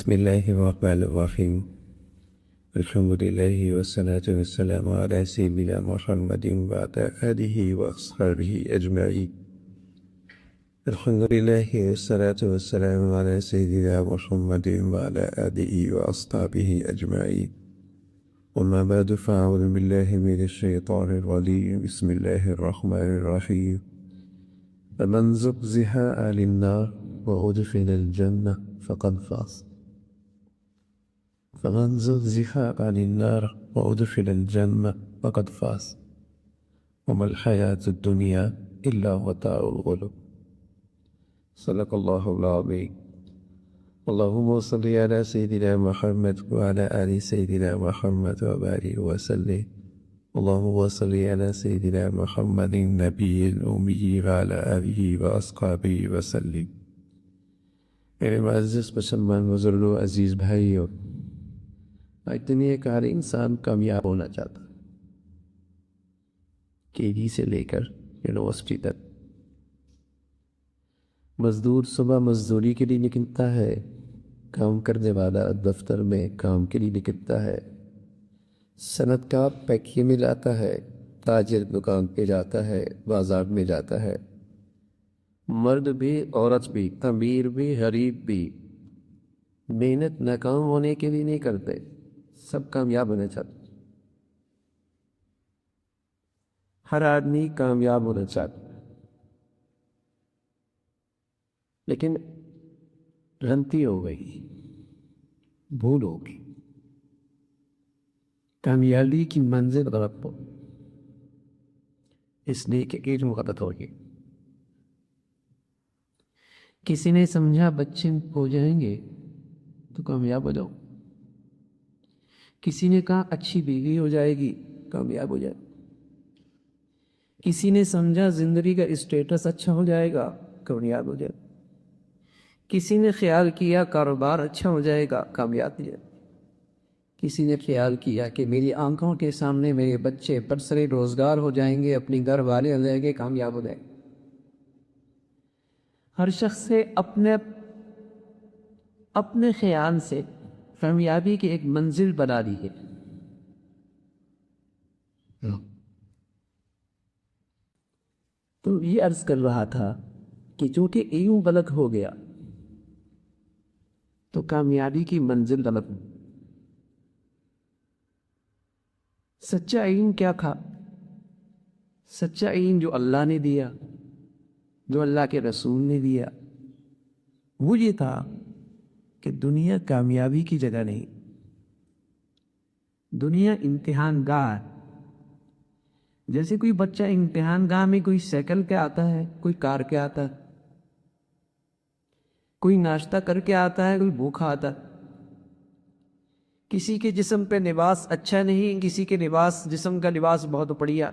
بسم الله الرحمن الرحيم. الحمد لله والصلاة والسلام على سيدنا محمد وعلى آله وأصحابه أجمعين. الحمد لله والصلاة والسلام على سيدنا محمد وعلى آله وأصحابه أجمعين. وما بعد فأعوذ بالله من الشيطان الرجيم. بسم الله الرحمن الرحيم. فمن زحزح عن النار وأدخل الجنة فقد فاز. فمن زحزح عن النار وأدخل الجنة فقد فاز. وما الحياة الدنيا إلا متاع الغرور. صدق الله العظيم. اللهم صل على سيدنا محمد وعلى آل سيدنا محمد وبارك وسلم. اللهم صل على سيدنا محمد النبي الأمي وعلى آله وأصحابه وسلم. میرے معزز مسلمان بزرگوں، عزیز بھائیوں، آج دنیا کا ہر انسان کامیاب ہونا چاہتا ہے، کے جی سے لے کر یونیورسٹی تک۔ مزدور صبح مزدوری کے لیے نکلتا ہے، کام کرنے والا دفتر میں کام کے لیے نکلتا ہے، صنعت کار فیکٹری میں جاتا ہے، تاجر دکان پہ جاتا ہے، بازار میں جاتا ہے، مرد بھی عورت بھی، امیر بھی غریب بھی محنت ناکام ہونے کے لیے نہیں کرتے، سب کامیاب ہونا چاہتے۔ ہر آدمی کامیاب ہونا چاہتا، لیکن غلطی ہو گئی، بھول ہو گئی، کامیابی کی منزل غلط ہو، اس لیے کہ ایک غلط ہو گئی۔ کسی نے سمجھا بچے ہو جائیں گے تو کامیاب ہو جاؤ، کسی نے کہا اچھی بیوی ہو جائے گی کامیاب ہو جائے، کسی نے سمجھا زندگی کا اسٹیٹس اچھا ہو جائے گا کامیاب ہو جائے، کسی نے خیال کیا کاروبار اچھا ہو جائے گا کامیاب ہو جائے، کسی نے خیال کیا کہ میری آنکھوں کے سامنے میرے بچے برسر روزگار ہو جائیں گے، اپنی گھر والے ہو جائیں گے، کامیاب ہو جائیں گے۔ ہر شخص سے اپنے خیال سے کامیابی کی ایک منزل بنا دی ہے۔ تو یہ عرض کر رہا تھا کہ چونکہ ایوں غلط ہو گیا تو کامیابی کی منزل غلط ہو۔ سچا علم کیا تھا؟ سچا علم جو اللہ نے دیا، جو اللہ کے رسول نے دیا، وہ یہ تھا کہ دنیا کامیابی کی جگہ نہیں، دنیا امتحان گاہ ہے۔ جیسے کوئی بچہ امتحان گاہ میں کوئی سائیکل پہ آتا ہے، کوئی کار پہ آتا ہے، کوئی ناشتہ کر کے آتا ہے، کوئی بھوکا آتا ہے، کسی کے جسم پہ لباس اچھا نہیں، کسی کے جسم کا لباس بہت بڑھیا،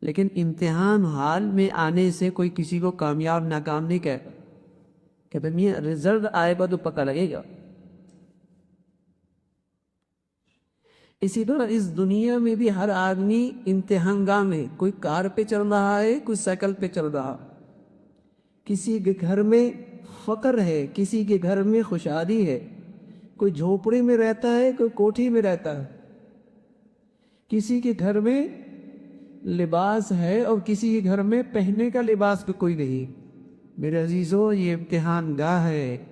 لیکن امتحان حال میں آنے سے کوئی کسی کو کامیاب ناکام نہیں کہتا، کہ یہ رزلٹ آئے گا تو پتہ لگے گا۔ اسی طرح اس دنیا میں بھی ہر آدمی امتحان گاہ میں، کوئی کار پہ چل رہا ہے، کوئی سائیکل پہ چل رہا، کسی کے گھر میں فقر ہے، کسی کے گھر میں خوشحالی ہے، کوئی جھوپڑی میں رہتا ہے، کوئی کوٹھی میں رہتا ہے، کسی کے گھر میں لباس ہے اور کسی کے گھر میں پہننے کا لباس بھی کوئی نہیں۔ میرے عزیزو، یہ امتحان گاہ ہے،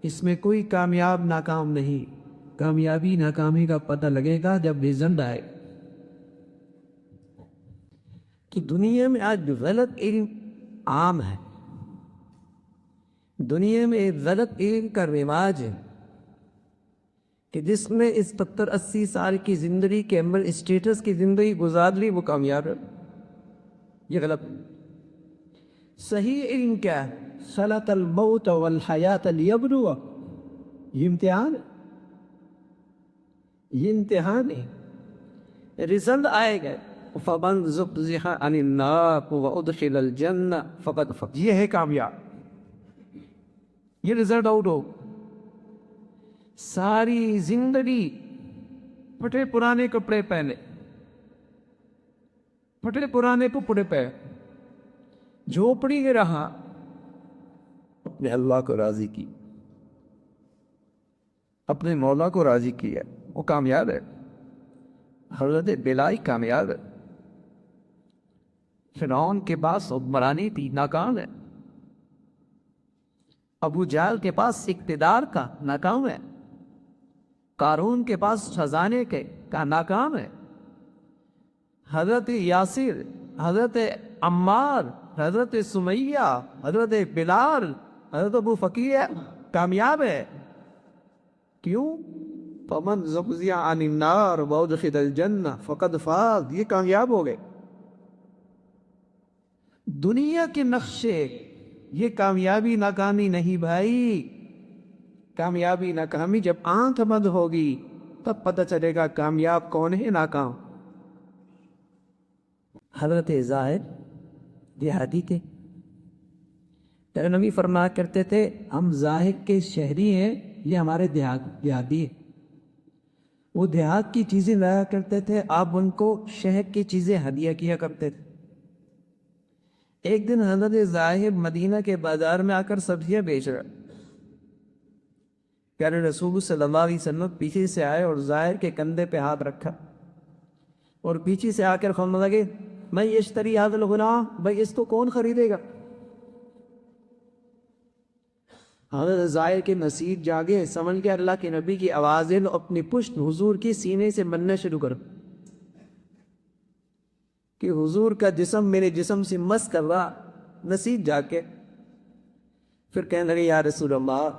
اس میں کوئی کامیاب ناکام نہیں، کامیابی ناکامی کا پتہ لگے گا جب رزلٹ آئے۔ کہ دنیا میں آج غلط علم عام ہے، دنیا میں ایک غلط علم کا رواج ہے کہ جس نے اس 70-80 سال کی زندگی کے اندر اسٹیٹس کی زندگی گزار لی وہ کامیاب ہے، یہ غلط۔ صحیح علم کیا ہے؟ خلق الموت والحیات لیبلوکم، یہ امتحان ہے، یہ امتحان ہے، رزلٹ آئے گا۔ فمن زحزح عن النار وادخل الجنہ فقد فاز، یہ ہے کامیاب، یہ رزلٹ آؤٹ ہو۔ ساری زندگی پھٹے پرانے کپڑے پہنے، پھٹے پرانے کپڑے پہ جھوپڑی میں رہا، اپنے اللہ کو راضی کی، اپنے مولا کو راضی کیا، وہ کامیاب ہے۔ حضرت بلائی کامیاب ہے۔ فرعون کے پاس حکمرانی تھی، ناکام ہے۔ ابو جہل کے پاس اقتدار کا، ناکام ہے۔ قارون کے پاس خزانے کے کا، ناکام ہے۔ حضرت یاسر، حضرت عمار، حضرت سمیہ، حضرت بلال، حضرت ابو فقیر کامیاب ہے۔ کیوں؟ فمن زحزح عن النار وادخل الجنہ فقد فاز، یہ کامیاب ہو گئے۔ دنیا کے نقشے، یہ کامیابی ناکامی نہیں بھائی۔ کامیابی ناکامی جب آنکھ بند ہوگی تب پتہ چلے گا کامیاب کون ہے، ناکام۔ حضرت زاہد دیہاتی تھے۔ پیارے نبی فرمایا کرتے تھے ہم زاہد کے شہری ہیں، یہ ہمارے دیہاتی ہیں۔ وہ دیہات کی چیزیں لایا کرتے تھے، آپ ان کو شہر کی چیزیں ہدیہ کیا کرتے تھے۔ ایک دن حضرت زاہد مدینہ کے بازار میں آ کر سبزیاں بیچ رہا، پیارے رسول صلی اللہ علیہ وسلم پیچھے سے آئے اور ظاہر کے کندھے پہ ہاتھ رکھا اور پیچھے سے آ کر فرمانے لگے میں یشتری هذا الغلام، بھائی اس کو کون خریدے گا؟ حضرت ظاہر کے نصیب جاگے، سمجھ کے اللہ کے نبی کی آوازیں اپنی پشت حضور کی سینے سے مننا شروع کر کہ حضور کا جسم میرے جسم سے مس کر رہا، نصیب جا کے پھر کہنے لگے یا رسول اللہ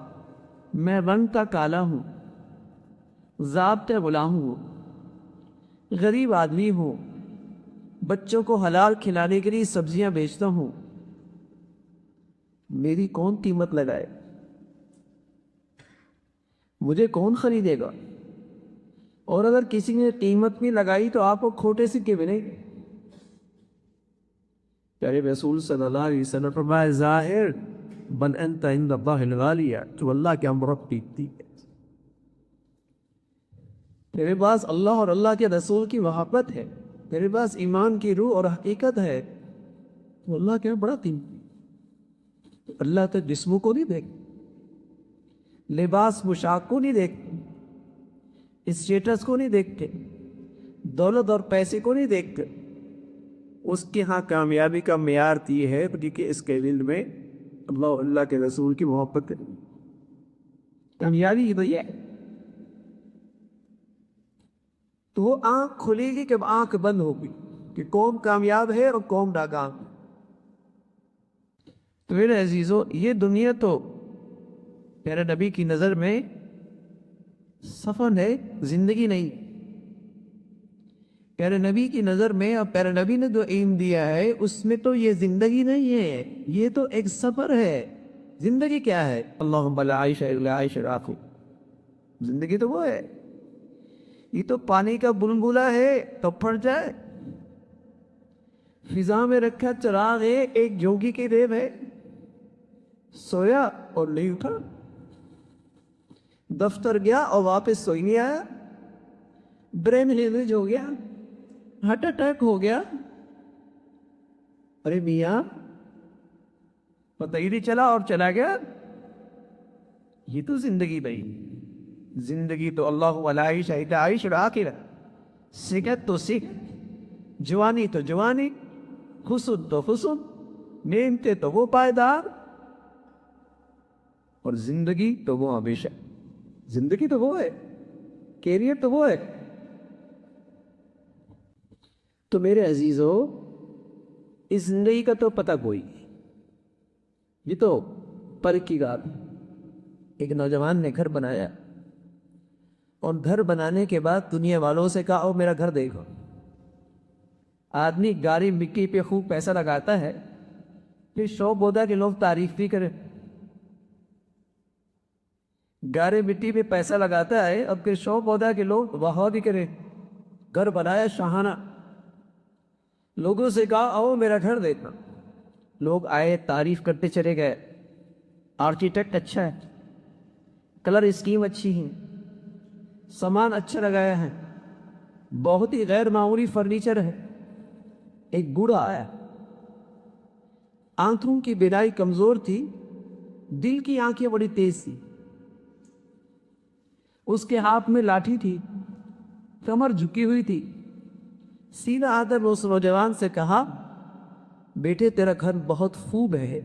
میں رنگ کا کالا ہوں، ضابطۂ غلام ہوں، غریب آدمی ہوں، بچوں کو حلال کھلانے کے لیے سبزیاں بیچتا ہوں، میری کون قیمت لگائے؟ مجھے کون خریدے گا؟ اور اگر کسی نے قیمت بھی لگائی تو آپ کو کھوٹے سکے ملیں گے۔ پیارے رسول صلی اللہ علیہ وسلم فرمایا ظاہر بل انت عند اللہ الغالیہ، تو اللہ کے ہم رب پیتی ہے، تیرے پاس اللہ اور اللہ کے رسول کی محبت ہے، تیرے پاس ایمان کی روح اور حقیقت ہے، تو اللہ کے بڑا قیمتی۔ اللہ تو جسموں کو نہیں دیکھ، لباس پوشاک کو نہیں دیکھتے، اسٹیٹس کو نہیں دیکھتے، دولت اور پیسے کو نہیں دیکھتے، اس کے ہاں کامیابی کا معیار یہ ہے کہ اس کے دل میں اللہ اور اللہ کے رسول کی محبت ہے۔ کامیابی تو یہ ہے۔ تو وہ آنکھ کھلے گی کہ آنکھ بند ہوگی کہ کون کامیاب ہے اور کون ناکام ہے۔ تو میرے عزیزو، یہ دنیا تو پیارے نبی کی نظر میں سفر ہے، زندگی نہیں۔ پیارے نبی کی نظر میں اور پیارے نبی نے جو علم دیا ہے اس میں تو یہ زندگی نہیں ہے، یہ تو ایک سفر ہے۔ زندگی کیا ہے؟ اللہم لا عیش الا عیش الاخرہ، زندگی تو وہ ہے۔ یہ تو پانی کا بلبلہ ہے تو پھٹ جائے، فضا میں رکھا چراغ ہے، ایک جوگی کی ریب ہے، سویا اور نہیں اٹھا، دفتر گیا اور واپس سوئی نہیں آیا، برین ہیمریج ہو گیا، ہارٹ اٹیک ہو گیا، ارے میاں پتہ ہی نہیں چلا اور چلا گیا۔ یہ تو زندگی نہیں۔ زندگی تو اللہ ولا عیش الا عیش الاخرہ، صحت تو صحت، جوانی تو جوانی، حسن تو حسن، نعمتیں تو وہ پائیدار، اور زندگی تو وہ ہمیشہ۔ زندگی تو وہ ہے، کیریئر تو وہ ہے۔ تو میرے عزیزو، اس زندگی کا تو پتہ کوئی نہیں، یہ تو پر کی بات۔ ایک نوجوان نے گھر بنایا اور گھر بنانے کے بعد دنیا والوں سے کہا او میرا گھر دیکھو۔ آدمی گاڑی مٹی پہ خوب پیسہ لگاتا ہے، پھر شوق ہوتا ہے کہ لوگ تعریف بھی کریں۔ گاڑی مٹی پہ پیسہ لگاتا ہے اور پھر شوق ہوتا ہے کہ لوگ واہ بھی کریں۔ گھر بنایا شاہانہ، لوگوں سے کہا او میرا گھر دیکھنا۔ لوگ آئے، تعریف کرتے چلے گئے، آرکیٹیکٹ اچھا ہے، کلر اسکیم اچھی ہے، سامان اچھا لگایا ہے، بہت ہی غیر معمولی فرنیچر ہے۔ ایک بوڑھا آیا، آنکھوں کی بینائی کمزور تھی، دل کی آنکھیں بڑی تیز تھی۔ اس کے ہاتھ میں لاٹھی تھی، کمر جھکی ہوئی تھی. سیدھا آ کر اس نوجوان سے کہا بیٹے تیرا گھر بہت خوب ہے،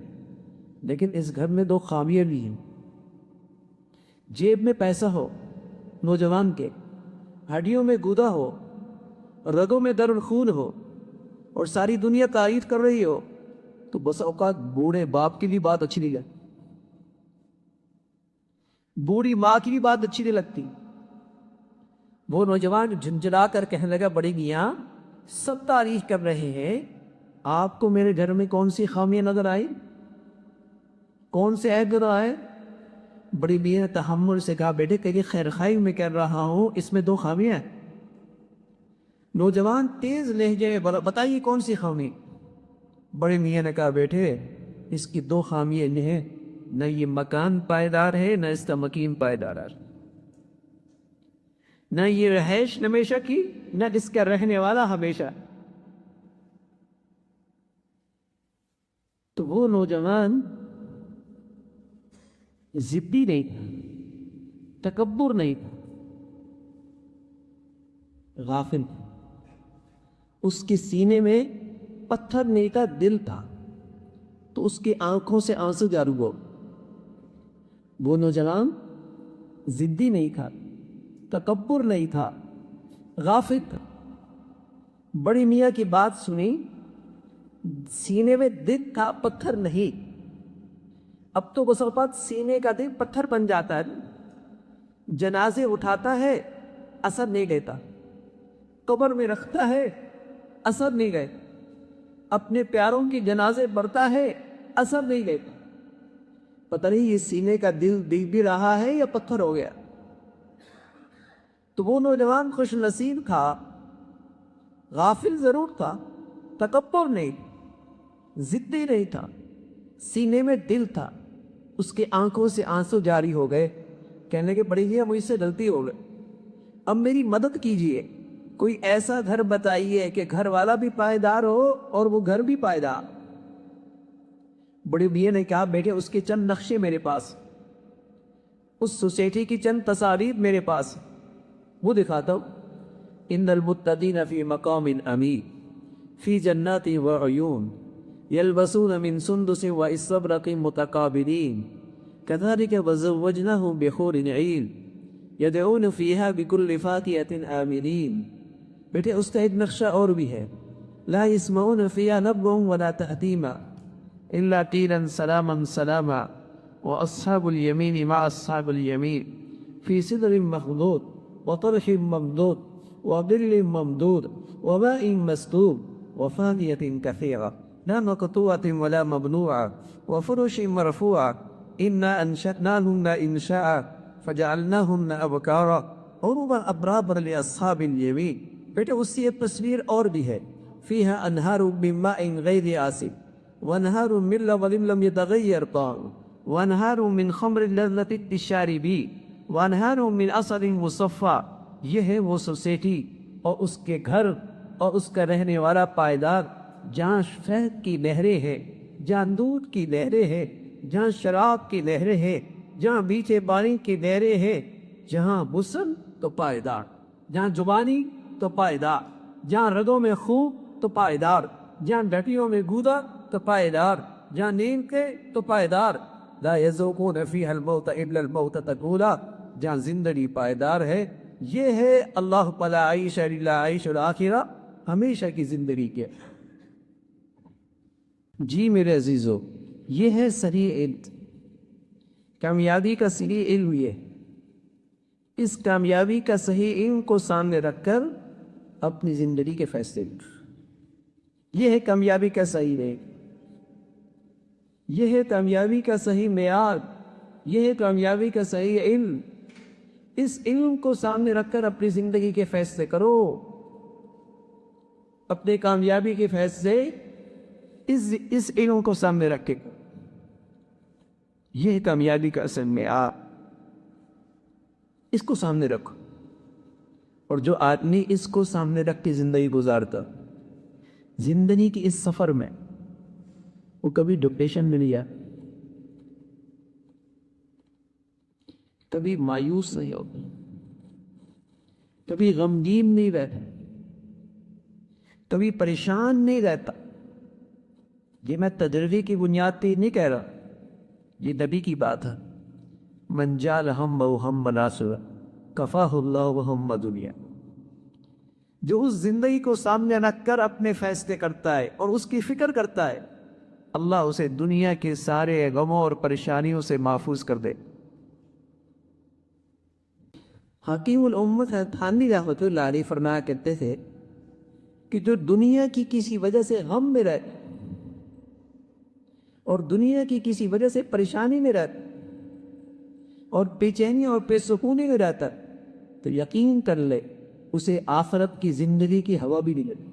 لیکن اس گھر میں 2 خامیاں بھی ہیں. جیب میں پیسہ ہو نوجوان کے، ہڈیوں میں گودا ہو، رگوں میں درد خون ہو، اور ساری دنیا تعریف کر رہی ہو، تو بس اوقات بوڑھے باپ کی بھی بات اچھی نہیں لگتی، بوڑھی ماں کی بھی بات اچھی نہیں لگتی. وہ نوجوان جھنجھلا کر کہنے لگا بڑی میاں سب تعریف کر رہے ہیں، آپ کو میرے گھر میں کون سی خامیاں نظر آئی، کون سے عیب نظر آئے؟ بڑی میاں نے تحمل سے کہا بیٹے کہیں خیر خائی میں کر رہا ہوں، اس میں 2 خامیاں ہیں. نوجوان تیز لہجے میں بولا بتائیے کون سی خامی؟ بڑے میاں نے کہا بیٹے اس کی 2 خامیاں ہیں، نہ یہ مکان پائیدار ہے، نہ اس کا مکین پائیدار ہے، نہ یہ رہائش ہمیشہ کی، نہ اس کا رہنے والا ہمیشہ. تو وہ نوجوان ضدی نہیں تھا، تکبر نہیں تھا، غافل تھا. اس کے سینے میں پتھر نہیں تھا، دل تھا. تو اس کی آنکھوں سے آنسو جاری ہو. وہ نوجوان ضدی نہیں تھا، تکبر نہیں تھا، غافل تھا. بڑی میاں کی بات سنی، سینے میں دل تھا، پتھر نہیں. اب تو بس اوقات سینے کا دل پتھر بن جاتا ہے، جنازے اٹھاتا ہے اثر نہیں لیتا، قبر میں رکھتا ہے اثر نہیں گئے، اپنے پیاروں کی جنازے بڑھتا ہے اثر نہیں لیتا. پتہ نہیں یہ سینے کا دل بھی رہا ہے یا پتھر ہو گیا. تو وہ نوجوان خوش نصیب تھا، غافل ضرور تھا، تکبر نہیں، ضدی نہیں تھا، سینے میں دل تھا. اس کے آنکھوں سے آنسو جاری ہو گئے. کہنے لگے بڑی میاں مجھ سے غلطی ہو گئی، اب میری مدد کیجئے، کوئی ایسا گھر بتائیے کہ گھر والا بھی پائیدار ہو اور وہ گھر بھی پائیدار. بڑی میاں نے کہا بیٹے اس کے چند نقشے میرے پاس، اس سوسائٹی کی چند تصاویر میرے پاس، وہ دکھاتا ہوں. ان المتقین فی مقام امین فی جنات وعیون یلبسون من سندس واستبرق متقابلین كذلك وزوجناهم بحور عین یدعون فیہا بکل فاکہۃ آمنین. بیٹے اس کا ایک نقشہ اور بھی ہے، لا يسمعون فیہا لغوا ولا تأثیما الا قیلا سلاما سلاما واصحاب الیمین مع اصحاب الیمین فی سدر مخضود وطرح ممدود وظل ممدود وماء مسكوب وفاكهة كثيرة لا مقطوعة ولا ممنوعة وفرش مرفوعة إنا أنشأناهن إنشاء فجعلناهن أبكارا عربا أترابا لأصحاب اليمين. بیٹے اس سے ایک تصویر اور بھی ہے، فيها أنهار من ماء غير آسن وأنهار من لبن لم يتغير طعمه وأنهار من خمر لذة للشاربين وأنهار من عسل مصفى. یہ ہے وہ سوسائٹی اور اس کے گھر اور اس کا رہنے والا پائیدار، جہاں شہد کی نہریں ہیں، جہاں دودھ کی نہریں ہیں، جہاں شراب کی نہریں ہیں، جہاں میٹھے پانی کی نہریں ہیں، جہاں حسن تو پائیدار، جہاں زبانی تو پائیدار، جہاں رگوں میں خون تو پائیدار، جہاں ڈٹیوں میں گودا تو پائیدار، جہاں نیند کے تو پائیدار. لا یذوقون فیہا الموت الا الموتۃ الاولیٰ. جہاں زندگی پائیدار ہے، یہ ہے اللہ پلا عیش الا عیش الاخرہ، ہمیشہ کی زندگی کے. جی میرے عزیزو، یہ ہے صحیح علم، کامیابی کا صحیح علم. اس کامیابی کا صحیح علم کو سامنے رکھ کر اپنی زندگی کے فیصلے، یہ ہے کامیابی کا صحیح علم، یہ ہے کامیابی کا صحیح معیار، یہ ہے کامیابی کا صحیح علم. اس علم کو سامنے رکھ کر اپنی زندگی کے فیصلے کرو، اپنے کامیابی کے فیصلے اس علم کو سامنے رکھ کے کرو. یہ ہے کامیابی کا اصل معیار، اس کو سامنے رکھو. اور جو آدمی اس کو سامنے رکھ کے زندگی گزارتا، زندگی کی اس سفر میں وہ کبھی ڈپریشن میں نہیں آتا، کبھی مایوس نہیں ہوتا، کبھی غمگین نہیں رہتا، کبھی پریشان نہیں رہتا۔ یہ میں تجربے کی بنیاد پہ نہیں کہہ رہا، یہ نبی کی بات ہے۔ من جعل ہمہ ہم ناصر کفاہ اللہ ہم دنیا، جو اس زندگی کو سامنے رکھ کر اپنے فیصلے کرتا ہے اور اس کی فکر کرتا ہے، اللہ اسے دنیا کے سارے غموں اور پریشانیوں سے محفوظ کر دے۔ حکیم الامت تھانوی رحمۃ اللہ علیہ فرمایا کرتے تھے کہ جو دنیا کی کسی وجہ سے غم میں رہتا اور دنیا کی کسی وجہ سے پریشانی میں رہتا اور بے چینی اور بے سکونی میں رہتا، تو یقین کر لے اسے آخرت کی زندگی کی ہوا بھی نہیں لگتی،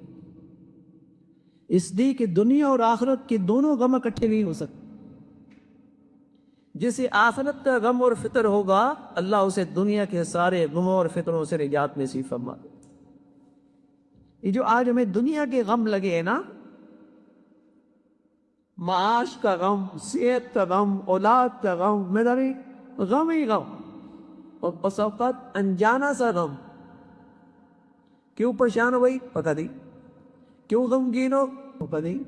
اس لیے کہ دنیا اور آخرت کے دونوں غم اکٹھے نہیں ہو سکتے۔ جسے آخرت کا غم اور فطر ہوگا، اللہ اسے دنیا کے سارے غموں اور فطروں سے نجات نصیب فرما دے۔ یہ جو آج ہمیں دنیا کے غم لگے ہیں نا، معاش کا غم، صحت کا غم، اولاد کا غم، میرا بھی غم ہی غم، اور بس اوقات انجانا سا غم۔ کیوں پریشان ہو بھائی؟ پتہ نہیں۔ کیوں غمگین ہو؟ پتہ نہیں۔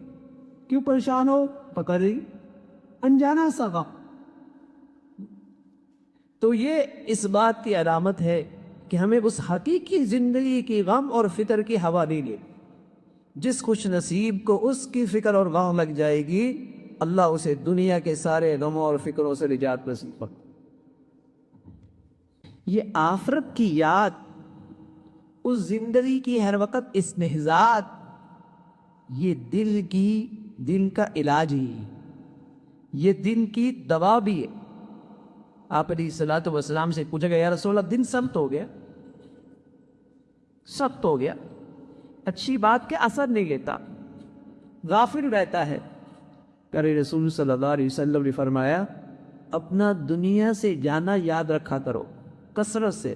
کیوں پریشان ہو؟ پتہ نہیں۔ انجانا سا غم۔ تو یہ اس بات کی علامت ہے کہ ہمیں اس حقیقی زندگی کی غم اور فکر کی ہوا نہیں لے۔ جس خوش نصیب کو اس کی فکر اور غم لگ جائے گی، اللہ اسے دنیا کے سارے غموں اور فکروں سے نجات نصیب کرے۔ یہ آخرت کی یاد، اس زندگی کی ہر وقت استحضار، یہ دل کا علاج ہی ہے، یہ دل کی دوا بھی ہے۔ آپ علیہ الصلوۃ والسلام سے پوچھا گیا، یا رسول اللہ دن سخت ہو گیا، سخت ہو گیا، اچھی بات کے اثر نہیں لیتا، غافل رہتا ہے۔ کہ رسول صلی اللہ علیہ وسلم نے فرمایا، اپنا دنیا سے جانا یاد رکھا کرو کثرت سے،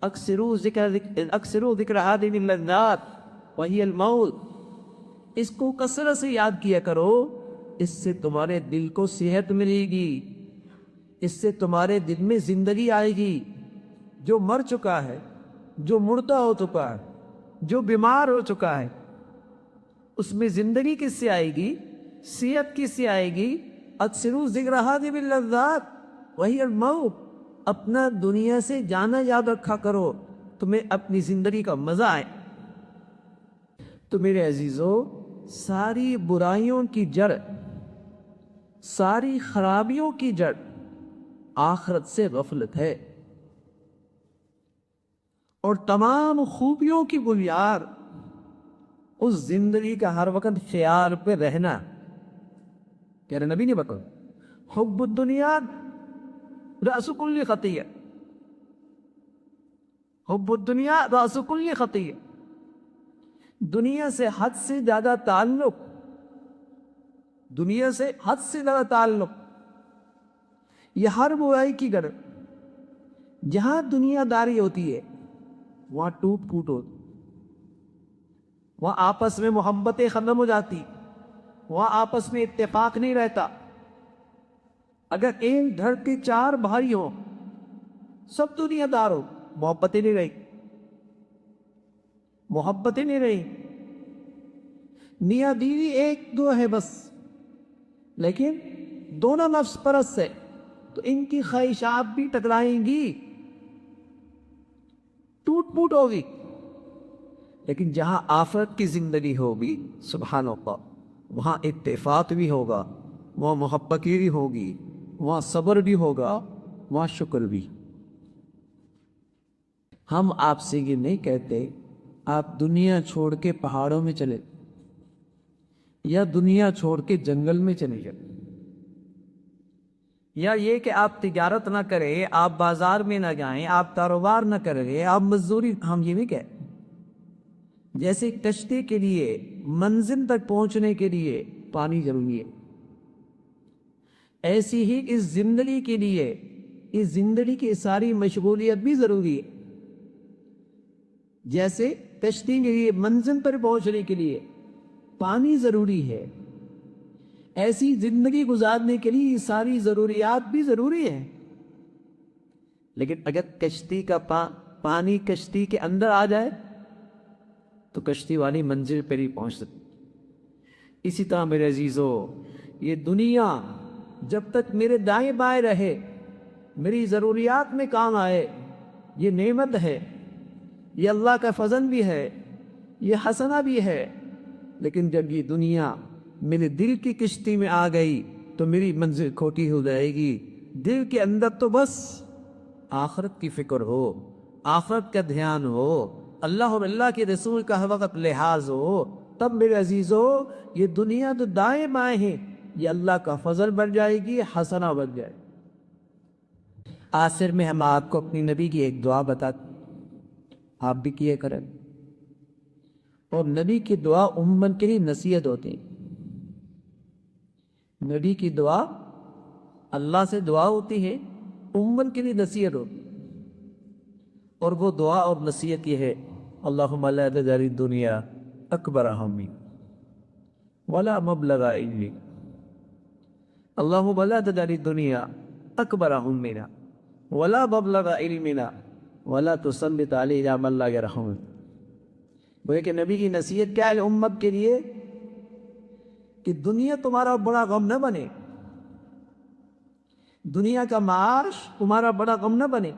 اکثروا ذکر هذه اللذات وهي الموت، اس کو کثرت سے یاد کیا کرو، اس سے تمہارے دل کو صحت ملے گی، اس سے تمہارے دل میں زندگی آئے گی۔ جو مر چکا ہے، جو مردہ ہو چکا ہے، جو بیمار ہو چکا ہے، اس میں زندگی کس سے آئے گی؟ صحت کس سے آئے گی؟ اکثروا ذکر هذه اللذات وهي الموت، اپنا دنیا سے جانا یاد رکھا کرو، تمہیں اپنی زندگی کا مزہ آئے۔ تو میرے عزیزو، ساری برائیوں کی جڑ، ساری خرابیوں کی جڑ آخرت سے غفلت ہے، اور تمام خوبیوں کی بنیاد اس زندگی کا ہر وقت خیال پہ رہنا۔ کہہ رہے نبی نے بتایا، حب الدنیا رأس کل خطیہ، حب الدنیا رأس کل خطیہ، دنیا سے حد سے زیادہ تعلق، دنیا سے حد سے زیادہ تعلق، یہ ہر برائی کی گھر۔ جہاں دنیا داری ہوتی ہے وہاں ٹوٹ پھوٹ ہوتی، وہاں آپس میں محبتیں ختم ہو جاتی، وہاں آپس میں اتفاق نہیں رہتا۔ اگر ایک گھر کے 4 بھائی ہوں، سب دنیا دار ہو، محبتیں نہیں رہی، محبتیں نہیں رہی، میاں بیوی 1-2 ہے بس، لیکن دونوں نفس پرست ہے، تو ان کی خواہشات بھی ٹکرائیں گی، ٹوٹ پھوٹ ہوگی۔ لیکن جہاں آخرت کی زندگی ہوگی، سبحان اللہ، وہاں اتفاق بھی ہوگا، وہاں محبت بھی ہوگی، وہاں صبر بھی ہوگا، وہاں شکر بھی۔ ہم آپ سے یہ نہیں کہتے آپ دنیا چھوڑ کے پہاڑوں میں چلے یا دنیا چھوڑ کے جنگل میں چلے جائیں، یا یہ کہ آپ تجارت نہ کریں، آپ بازار میں نہ جائیں، آپ کاروبار نہ کریں، آپ مزدوری، ہم یہ بھی کہیں۔ جیسے کشتی کے لیے منزل تک پہنچنے کے لیے پانی ضروری ہے، ایسی ہی اس زندگی کے لیے، اس زندگی کی ساری مشغولیت بھی ضروری ہے۔ جیسے کشتی کے لیے منزل پر پہنچنے کے لیے پانی ضروری ہے، ایسی زندگی گزارنے کے لیے یہ ساری ضروریات بھی ضروری ہیں۔ لیکن اگر کشتی کا پانی کشتی کے اندر آ جائے تو کشتی والی منزل پر ہی پہنچ سکتی۔ اسی طرح میرے عزیزو، یہ دنیا جب تک میرے دائیں بائیں رہے، میری ضروریات میں کام آئے، یہ نعمت ہے، یہ اللہ کا فضل بھی ہے، یہ حسنہ بھی ہے، لیکن جب یہ دنیا میرے دل کی کشتی میں آ گئی تو میری منزل کھوٹی ہو جائے گی۔ دل کے اندر تو بس آخرت کی فکر ہو، آخرت کا دھیان ہو، اللہ اور اللہ کے رسول کا ہر وقت لحاظ ہو، تب میرے عزیزو یہ دنیا تو دائیں بائیں ہیں، یہ اللہ کا فضل بن جائے گی، حسنہ بن جائے گی۔ آخر میں ہم آپ کو اپنی نبی کی ایک دعا بتاتے ہیں، آپ بھی کیے کریں، اور نبی کی دعا امت کے لیے نصیحت ہوتی ہے۔ نبی کی دعا اللہ سے دعا ہوتی ہے، امت کے لیے نصیحت ہوتی ہے، اور وہ دعا اور نصیحت یہ ہے: اللہم لا تجعل الدنیا اکبر ہمی ولا مبلغ علمی، اللہم لا تجعل الدنیا اکبر ہمنا ولا مبلغ علمنا ولا تسلط علینا من لا یرحمنا۔ وہ کہ نبی کی نصیحت کیا ہے امت کے لیے؟ کہ دنیا تمہارا بڑا غم نہ بنے، دنیا کا معاش تمہارا بڑا غم نہ بنے،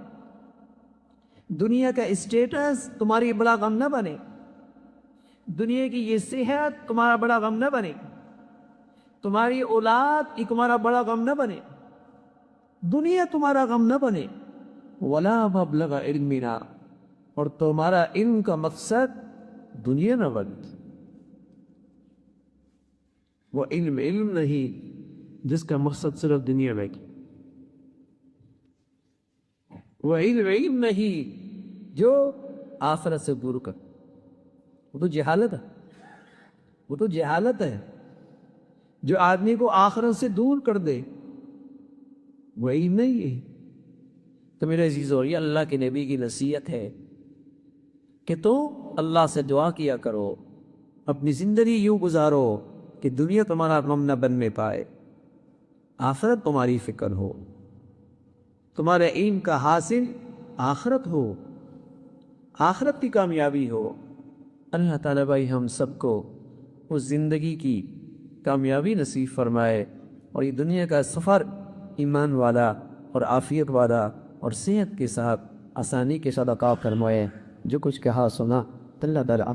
دنیا کا اسٹیٹس تمہاری بڑا غم نہ بنے، دنیا کی یہ صحت تمہارا بڑا غم نہ بنے، تمہاری اولاد یہ تمہارا بڑا غم نہ بنے، دنیا تمہارا غم نہ بنے، ولا مبلغ علمنا، اور تمہارا علم کا مقصد دنیا نہ بنے۔ وہ علم نہیں جس کا مقصد صرف دنیا میں کی، وہ علم نہیں جو آخرت سے دور کر، وہ تو جہالت ہے، وہ تو جہالت ہے جو آدمی کو آخرت سے دور کر دے، وہ علم نہیں ہے۔ تو میرے عزیزو، یہ اللہ کے نبی کی نصیحت ہے کہ تو اللہ سے دعا کیا کرو، اپنی زندگی یوں گزارو کہ دنیا تمہارا غم نہ بننے پائے، آخرت تمہاری فکر ہو، تمہارے علم کا حاصل آخرت ہو، آخرت کی کامیابی ہو۔ اللہ تعالیٰ بھائی ہم سب کو اس زندگی کی کامیابی نصیب فرمائے، اور یہ دنیا کا سفر ایمان والا اور عافیت والا اور صحت کے ساتھ آسانی کے ساتھ عطا فرمائے۔ جو کچھ کہا سنا اللہ تعالیٰ